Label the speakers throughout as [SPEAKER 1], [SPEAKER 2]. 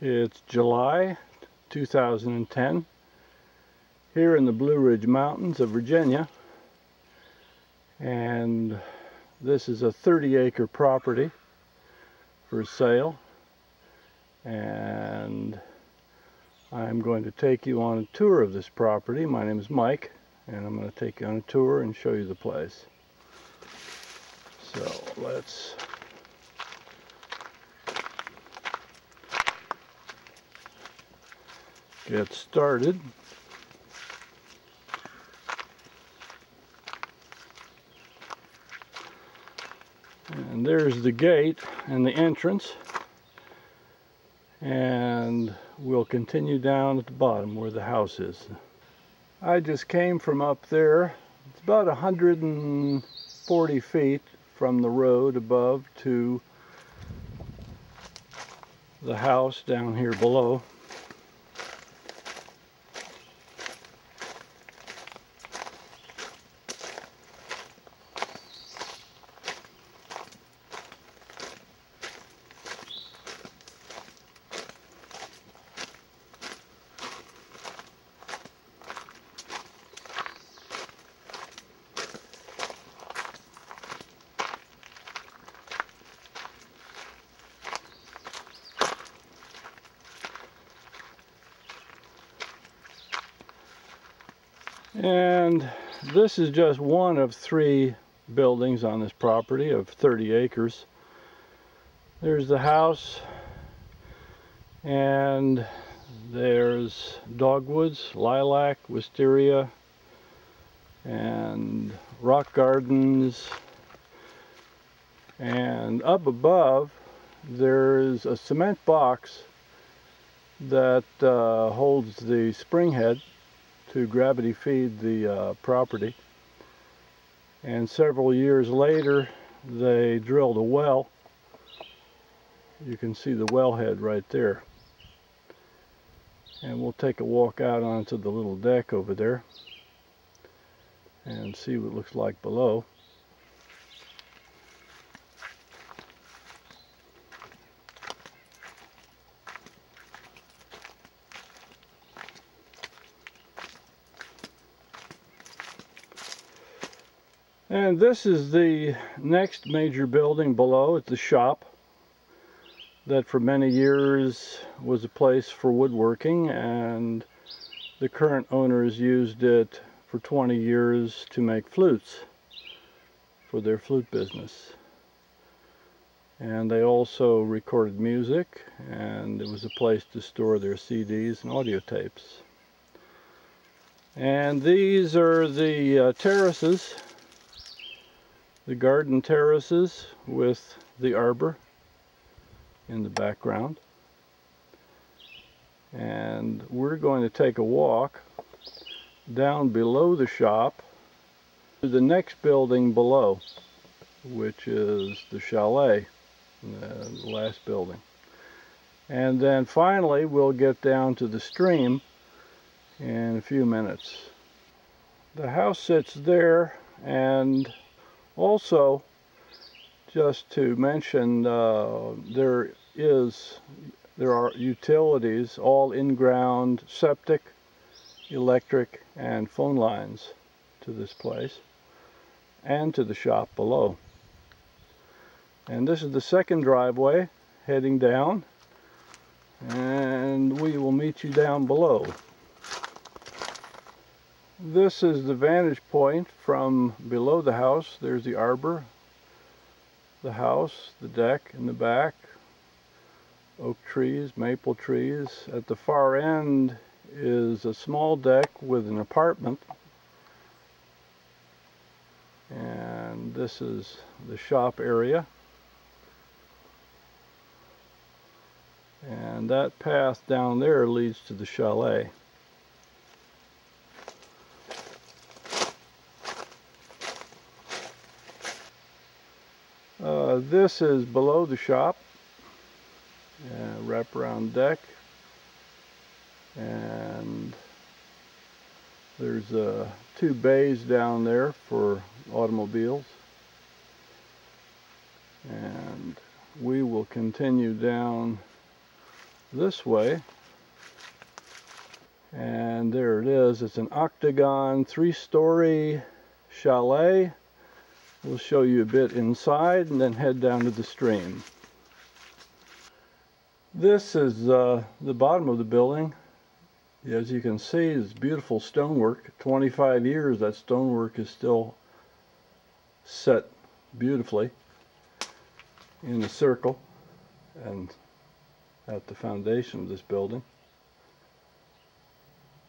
[SPEAKER 1] It's July 2010 here in the Blue Ridge Mountains of Virginia, and this is a 30-acre property for sale, and I'm going to take you on a tour of this property. My name is Mike, and I'm going to take you on a tour and show you the place. So let's get started. And there's the gate and the entrance, and we'll continue down at the bottom where the house is. I just came from up there. It's about 140 feet from the road above to the house down here below. And this is just one of 3 buildings on this property of 30 acres. There's the house, and there's dogwoods, lilac, wisteria, and rock gardens. And up above there's a cement box that holds the spring head to gravity feed the property. And several years later they drilled a well. You can see the wellhead right there. And we'll take a walk out onto the little deck over there and see what it looks like below. And this is the next major building below. It's the shop that for many years was a place for woodworking, and the current owners used it for 20 years to make flutes for their flute business. And they also recorded music, and it was a place to store their CDs and audio tapes. And these are the terraces, the garden terraces with the arbor in the background. And we're going to take a walk down below the shop to the next building below, which is the chalet, the last building. And then finally we'll get down to the stream in a few minutes. The house sits there, and also, just to mention, there are utilities, all in-ground septic, electric, and phone lines to this place and to the shop below. And this is the second driveway heading down, and we will meet you down below. This is the vantage point from below the house. There's the arbor, the house, the deck in the back, oak trees, maple trees. At the far end is a small deck with an apartment. And this is the shop area. And that path down there leads to the chalet. This is below the shop, wraparound deck, and there's 2 bays down there for automobiles. And we will continue down this way. And there it is. It's an octagon 3-story chalet. We'll show you a bit inside and then head down to the stream. This is the bottom of the building. As you can see, it's beautiful stonework. 25 years, that stonework is still set beautifully in a circle and at the foundation of this building.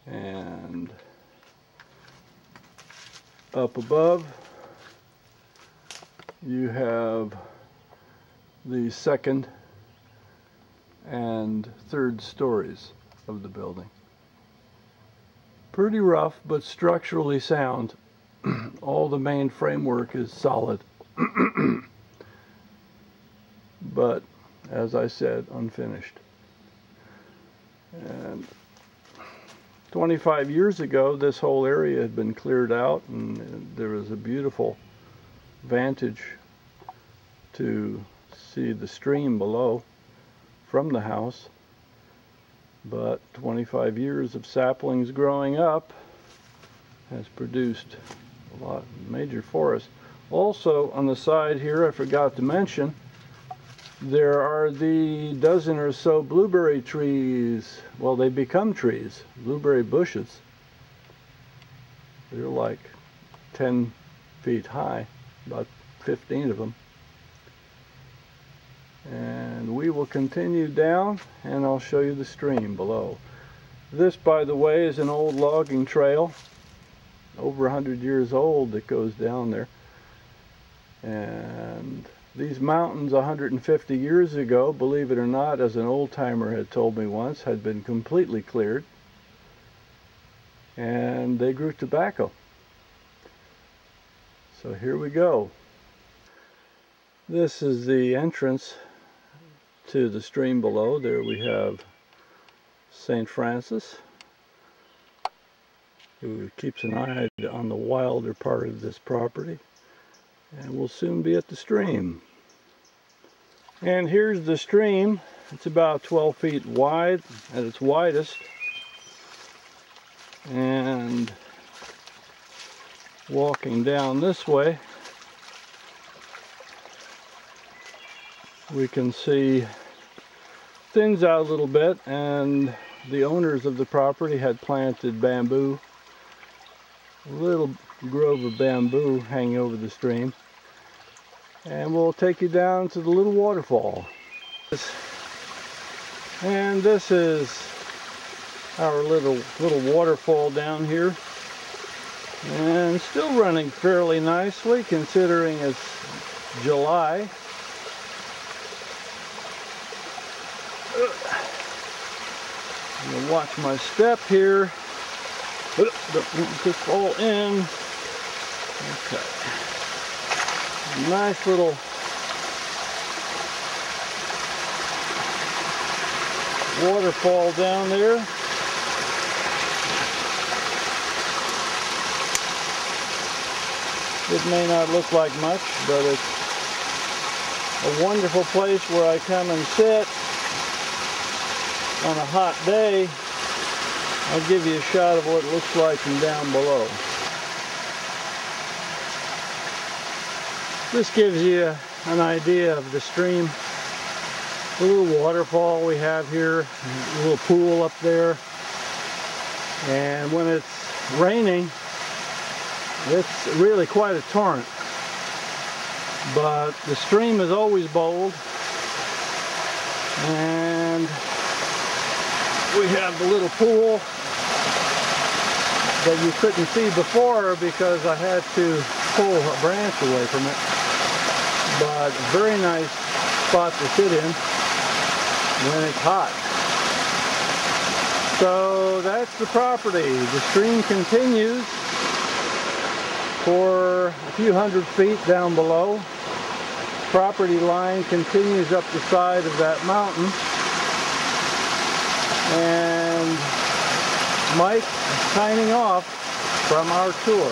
[SPEAKER 1] And up above you have the second and third stories of the building. Pretty rough, but structurally sound. All the main framework is solid. But, as I said, unfinished. And 25 years ago, this whole area had been cleared out, and there was a beautiful vantage to see the stream below from the house. But 25 years of saplings growing up has produced a lot of major forest. Also, on the side here, I forgot to mention, there are the dozen or so blueberry trees. Well, they become trees, blueberry bushes. They're like 10 feet high, about 15 of them. And we will continue down, and I'll show you the stream below. This, by the way, is an old logging trail, over 100 years old, that goes down there. And these mountains 150 years ago, believe it or not, as an old-timer had told me once, had been completely cleared. And they grew tobacco. So here we go. This is the entrance to the stream below. There we have St. Francis, who keeps an eye on the wilder part of this property. And we'll soon be at the stream. And here's the stream. It's about 12 feet wide at its widest. And walking down this way, we can see thins out a little bit, and the owners of the property had planted bamboo, a little grove of bamboo hanging over the stream. And we'll take you down to the little waterfall. And this is our little waterfall down here, and still running fairly nicely considering it's July. I'm going to watch my step here. Don't just fall in. Okay. Nice little waterfall down there. It may not look like much, but it's a wonderful place where I come and sit on a hot day. I'll give you a shot of what it looks like from down below. This gives you an idea of the stream. The little waterfall we have here, a little pool up there. And when it's raining, it's really quite a torrent. But the stream is always bold. And we have the little pool that you couldn't see before because I had to pull a branch away from it. But very nice spot to sit in when it's hot. So that's the property. The stream continues for a few hundred feet down below. Property line continues up the side of that mountain. And Mike signing off from our tour.